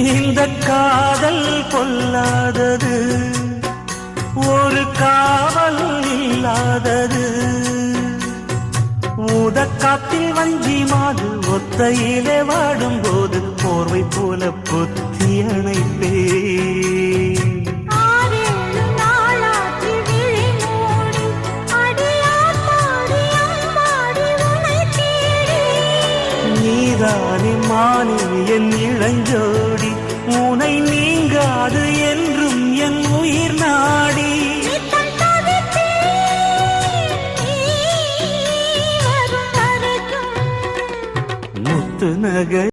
இந்த காதல் கொல்லாதது, ஒரு காவல் இல்லாதது. ஊதக்காத்தில் வஞ்சி மாது ஒத்தையிலே வாடும்போது போர்வை போல பொத்தி அணைப்பே. நீதானே மானே என் இளஞ்சோடி, உனை நீங்காது என்றும் என் உயிர் நாடி. முத்து நகை